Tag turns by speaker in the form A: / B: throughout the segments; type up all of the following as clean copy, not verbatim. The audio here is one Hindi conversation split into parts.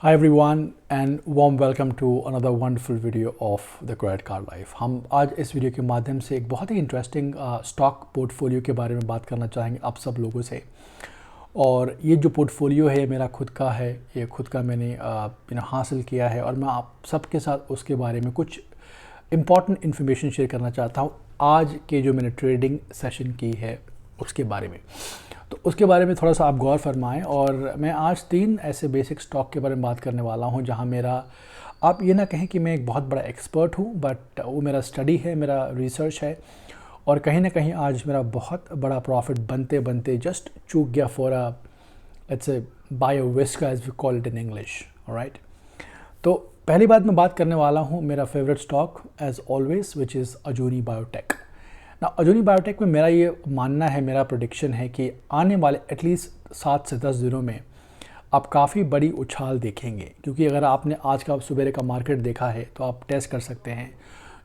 A: Hi everyone and warm welcome to another wonderful video of the Credit Card Life। हम आज इस वीडियो के माध्यम से एक बहुत ही इंटरेस्टिंग स्टॉक पोर्टफोलियो के बारे में बात करना चाहेंगे आप सब लोगों से। और ये जो पोर्टफोलियो है मेरा खुद का है, ये खुद का मैंने हासिल किया है और मैं आप सबके साथ उसके बारे में कुछ इम्पॉर्टेंट इन्फॉर्मेशन शेयर करना चाहता हूँ आज के जो मैंने ट्रेडिंग सेशन की है उसके बारे में। तो उसके बारे में थोड़ा सा आप गौर फरमाएं। और मैं आज 3 ऐसे बेसिक स्टॉक के बारे में बात करने वाला हूं जहां मेरा, आप ये ना कहें कि मैं एक बहुत बड़ा एक्सपर्ट हूं, बट वो मेरा स्टडी है, मेरा रिसर्च है और कहीं ना कहीं आज मेरा बहुत बड़ा प्रॉफिट बनते बनते जस्ट चूक गया for a let's say by a whisker as we call it in English. Alright, तो पहली बात मैं बात करने वाला हूँ मेरा favourite stock as always which is Ajooni biotech. ना अजूनी बायोटेक में मेरा ये मानना है, मेरा प्रेडिक्शन है कि आने वाले एटलीस्ट 7 से 10 दिनों में आप काफ़ी बड़ी उछाल देखेंगे। क्योंकि अगर आपने आज का सुबह का मार्केट देखा है तो आप टेस्ट कर सकते हैं।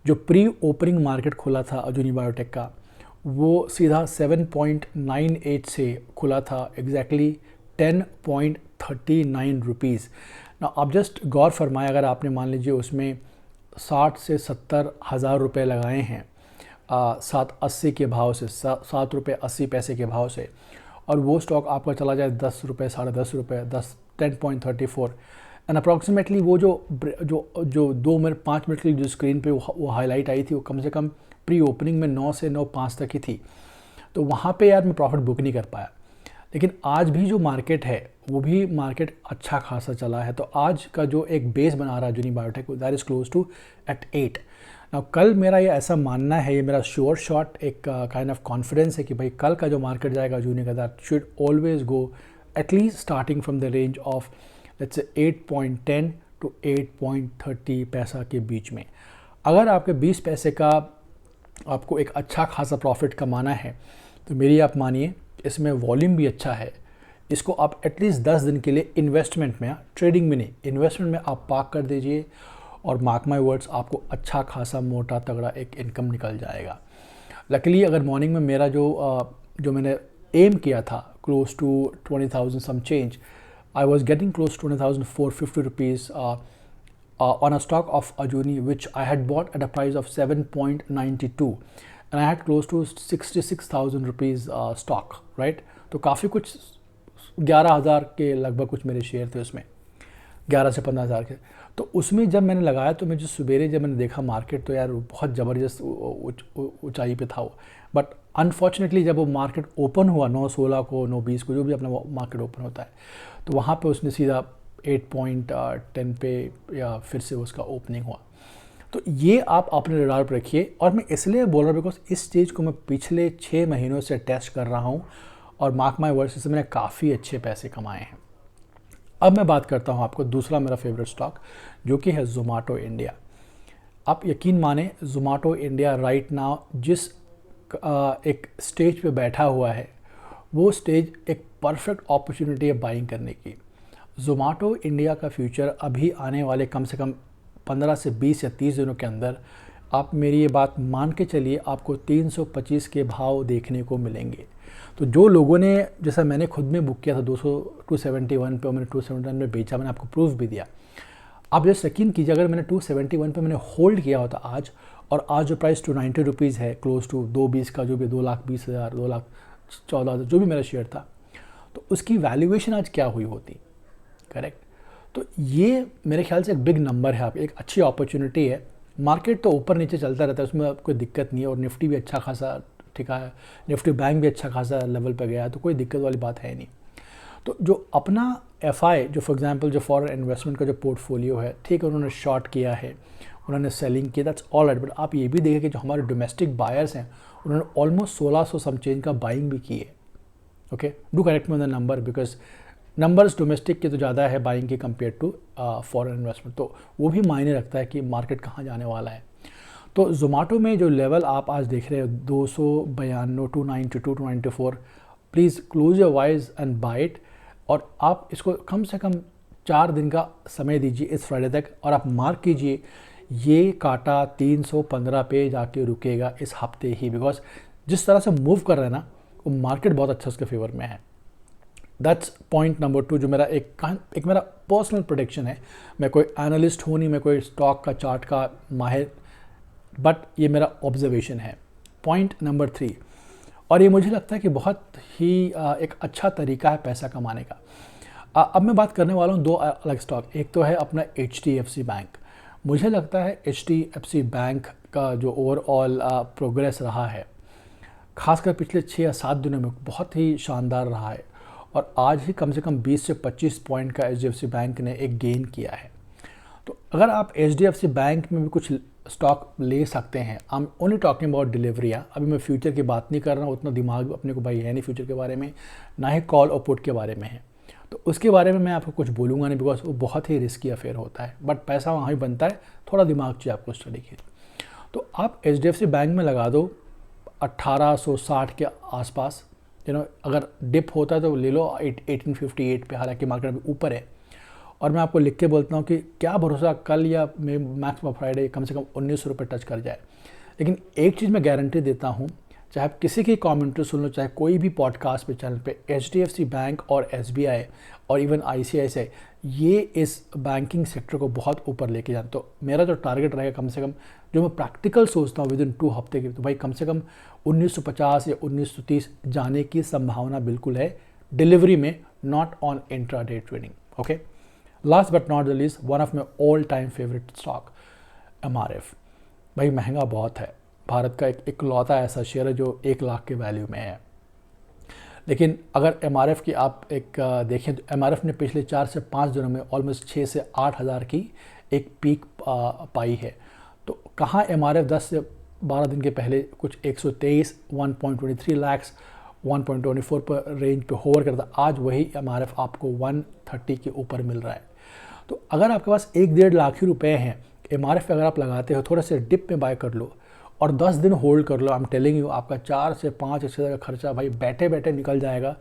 A: जो प्री ओपनिंग मार्केट खुला था अजूनी बायोटेक का, वो सीधा 7.98 से खुला था, एग्जैक्टली 10.39 रुपीज़। ना आप जस्ट गौर फरमाएं, अगर आपने मान लीजिए उसमें 60 से 70 हज़ार रुपये लगाए हैं 7.80 के भाव से, 7 रुपये 80 पैसे के भाव से, और वो स्टॉक आपका चला जाए 10 रुपये, 10.5 रुपये, 10.34 एंड अप्रॉक्सीमेटली वो जो जो जो 2 मिनट 5 मिनट की जो स्क्रीन पे वो हाईलाइट आई थी, वो कम से कम प्री ओपनिंग में 9 से 9.05 तक ही थी। तो वहाँ पे यार मैं प्रॉफिट बुक नहीं कर पाया। लेकिन आज भी जो मार्केट है वो भी मार्केट अच्छा खासा चला है। तो आज का जो एक बेस बना रहा है Ajooni biotech, that is close to eight 8। Now कल मेरा ये ऐसा मानना है, ये मेरा श्योर शॉट एक काइंड ऑफ कॉन्फिडेंस है कि भाई कल का जो मार्केट जाएगा अजूनी का, that should always go at least starting from the range of let's say 8.10 to 8.30 पैसा के बीच में। अगर आपके 20 पैसे का आपको एक अच्छा खासा प्रॉफिट कमाना है तो मेरी आप मानिए, इसमें वॉल्यूम भी अच्छा है। इसको आप एटलीस्ट 10 दिन के लिए इन्वेस्टमेंट में, ट्रेडिंग में नहीं, इन्वेस्टमेंट में आप पार्क कर दीजिए और मार्क माई वर्ड्स, आपको अच्छा खासा मोटा तगड़ा एक इनकम निकल जाएगा। लकीली अगर मॉर्निंग में मेरा जो मैंने एम किया था close to 20,000 some change, I was getting close to 20,450 rupees on a stock of Ajuni which I had bought at a price of 7.92 and I had close to 66,000 rupees stock, right? तो काफ़ी कुछ 11,000 के लगभग कुछ मेरे शेयर थे उसमें, 11 से 15,000 के। तो उसमें जब मैंने लगाया तो मैं जो सवेरे जब मैंने देखा मार्केट, तो यार बहुत ज़बरदस्त ऊंचाई पे था वो। बट अनफॉर्चुनेटली जब वो मार्केट ओपन हुआ 9:16 को, 9:20 को, जो भी अपना मार्केट ओपन होता है, तो वहाँ पे उसने सीधा 8.10 पे या फिर से उसका ओपनिंग हुआ। तो ये आप अपने रडार पर रखिए। और मैं इसलिए बोल रहा हूँ बिकॉज इस स्टेज को मैं पिछले 6 महीनों से टेस्ट कर रहा हूँ और मार्क माई वर्ड्स से मैंने काफ़ी अच्छे पैसे कमाए हैं। अब मैं बात करता हूँ आपको दूसरा मेरा फेवरेट स्टॉक, जो कि है जोमेटो इंडिया। आप यकीन माने, जोमेटो इंडिया राइट नाउ जिस एक स्टेज पे बैठा हुआ है, वो स्टेज एक परफेक्ट अपॉर्चुनिटी है बाइंग करने की। जोमेटो इंडिया का फ्यूचर अभी आने वाले कम से कम 15 से 20 या 30 दिनों के अंदर, आप मेरी ये बात मान के चलिए, आपको 325 के भाव देखने को मिलेंगे। तो जो लोगों ने, जैसा मैंने खुद में बुक किया था 271 पे और मैंने 271 में बेचा, मैंने आपको प्रूफ भी दिया। आप जैसे यकीन कीजिए, अगर मैंने 271 पे मैंने होल्ड किया होता आज, और आज जो प्राइस 290 रुपीज़ है, क्लोज टू 220 का, जो भी 2,20,000 2,14,000 जो भी मेरा शेयर था, तो उसकी वैल्यूएशन आज क्या हुई होती। करेक्ट। तो ये मेरे ख्याल से एक बिग नंबर है, आप एक अच्छी अपॉर्चुनिटी है। मार्केट तो ऊपर नीचे चलता रहता है, उसमें कोई दिक्कत नहीं है, और निफ्टी भी अच्छा खासा ठिका है, निफ्टी बैंक भी अच्छा खासा लेवल पे गया है, तो कोई दिक्कत वाली बात है नहीं। तो जो अपना एफआई, जो फॉर एग्जांपल जो फॉरेन इन्वेस्टमेंट का जो पोर्टफोलियो है, ठीक है, उन्होंने शॉर्ट किया है, उन्होंने सेलिंग किया, दैट्स ऑल राइट। बट आप ये भी देखें कि जो हमारे डोमेस्टिक बायर्स हैं, उन्होंने ऑलमोस्ट 1600 समचेंज का बाइंग भी की है। Okay, do correct me on the number, because numbers domestic के तो ज़्यादा है बाइंग के कंपेयर टू फॉरेन इन्वेस्टमेंट, तो वो भी मायने रखता है कि मार्केट कहाँ जाने वाला है। तो जोमेटो में जो लेवल आप आज देख रहे हो 292, 292, 294, please close your wise and buy it. और आप इसको कम से कम 4 दिन का समय दीजिए इस फ्राइडे तक, और आप मार्क कीजिए ये काटा 315 पे जाके रुकेगा इस हफ्ते ही। बिकॉज जिस तरह से मूव कर रहे हैं ना, वो मार्केट बहुत अच्छा उसके फेवर में है। दैट्स पॉइंट नंबर 2 जो मेरा एक मेरा पर्सनल प्रोडिक्शन है। मैं कोई एनालिस्ट हूँ नहीं, मैं कोई स्टॉक का चार्ट का माहिर, बट ये मेरा ऑब्जर्वेशन है। पॉइंट नंबर 3, और ये मुझे लगता है कि बहुत ही एक अच्छा तरीका है पैसा कमाने का। अब मैं बात करने वाला हूँ 2 अलग स्टॉक। एक तो है अपना HDFC बैंक। मुझे लगता है HDFC बैंक का जो ओवरऑल प्रोग्रेस रहा है, खासकर पिछले 6 या 7 दिनों में बहुत ही शानदार रहा है, और आज ही कम से कम 20 से 25 पॉइंट का HDFC बैंक ने एक गेन किया है। तो अगर आप HDFC बैंक में भी कुछ स्टॉक ले सकते हैं, I am only talking about डिलीवरियाँ, अभी मैं फ्यूचर की बात नहीं कर रहा हूँ, उतना दिमाग अपने को भाई है नहीं फ्यूचर के बारे में, ना ही कॉल और पुट के बारे में है, तो उसके बारे में मैं आपको कुछ बोलूँगा नहीं, बिकॉज वो बहुत ही रिस्की अफेयर होता है, बट पैसा वहाँ भी बनता है, थोड़ा दिमाग चाहिए आपको स्टडी के। तो आप HDFC बैंक में लगा दो 1860 के आसपास, अगर डिप होता है तो ले लो 1858 पे, हालांकि मार्केट अभी ऊपर है। और मैं आपको लिख के बोलता हूँ कि क्या भरोसा कल या मैक्सिमम फ्राइडे कम से कम 1900 रुपये टच कर जाए। लेकिन एक चीज़ मैं गारंटी देता हूँ, चाहे आप किसी की कमेंट्री सुन लो, चाहे कोई भी पॉडकास्ट पे चैनल पे, HDFC बैंक और SBI और इवन ICICI ये इस बैंकिंग सेक्टर को बहुत ऊपर लेके जाए। तो मेरा जो टारगेट रहेगा, कम से कम जो मैं प्रैक्टिकल सोचता हूँ विद इन 2 हफ्ते की, तो भाई कम से कम 1950 या 1930 जाने की संभावना बिल्कुल है डिलीवरी में, not on intraday trading. Okay, last but not the least, one of my all time favourite stock MRF। भाई महंगा बहुत है, भारत का एक इकलौता ऐसा शेयर है जो 1 लाख के वैल्यू में है। लेकिन अगर MRF की आप एक देखें तो MRF ने पिछले 4 से 5 दिनों में ऑलमोस्ट 6 से 8 हज़ार की एक पीक पाई है। तो कहाँ MRF 10 से 12 दिन के पहले कुछ 123, 1.23 लाख, 1.24 पर रेंज पे होवर करता, आज वही MRF आपको 130 के ऊपर मिल रहा है। तो अगर आपके पास 1-1.5 लाख ही रुपए हैं, MRF अगर आप लगाते हो, थोड़ा से डिप में बाय कर लो और 10 दिन होल्ड कर लो, आई एम टेलिंग यू, आपका 4 से 5 हज़ार का खर्चा भाई बैठे बैठे निकल जाएगा।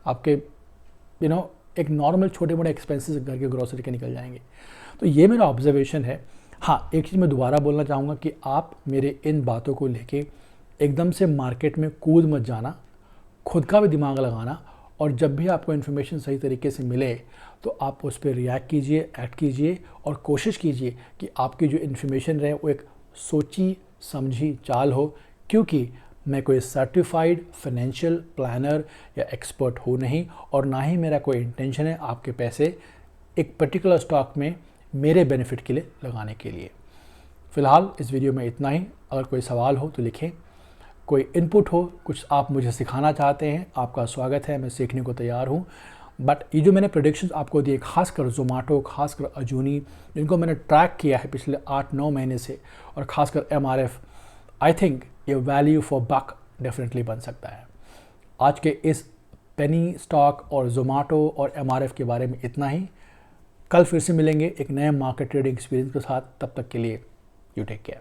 A: आपके एक नॉर्मल छोटे मोटे एक्सपेंसेस घर के ग्रोसरी के निकल जाएंगे। तो ये मेरा ऑब्जर्वेशन है। हाँ, एक चीज़ मैं दोबारा बोलना चाहूँगा कि आप मेरे इन बातों को लेके एकदम से मार्केट में कूद मत जाना, खुद का भी दिमाग लगाना, और जब भी आपको इन्फॉर्मेशन सही तरीके से मिले तो आप उस पर रिएक्ट कीजिए, एक्ट कीजिए, और कोशिश कीजिए कि आपकी जो इन्फॉर्मेशन रहे वो एक सोची समझी चाल हो, क्योंकि मैं कोई सर्टिफाइड फाइनेंशियल प्लानर या एक्सपर्ट हूँ नहीं, और ना ही मेरा कोई इंटेंशन है आपके पैसे एक पर्टिकुलर स्टॉक में मेरे बेनिफिट के लिए लगाने के लिए। फ़िलहाल इस वीडियो में इतना ही। अगर कोई सवाल हो तो लिखें, कोई इनपुट हो, कुछ आप मुझे सिखाना चाहते हैं, आपका स्वागत है, मैं सीखने को तैयार हूँ। बट ये जो मैंने प्रेडिक्शंस आपको दिए, खासकर जोमेटो, खासकर अजूनी, जिनको मैंने ट्रैक किया है पिछले 8-9 महीने से, और खासकर MRF, आई थिंक ये वैल्यू फॉर बक डेफिनेटली बन सकता है। आज के इस पेनी स्टॉक और जोमेटो और MRF के बारे में इतना ही। कल फिर से मिलेंगे एक नए मार्केट ट्रेडिंग एक्सपीरियंस के साथ। तब तक के लिए यू टेक केयर।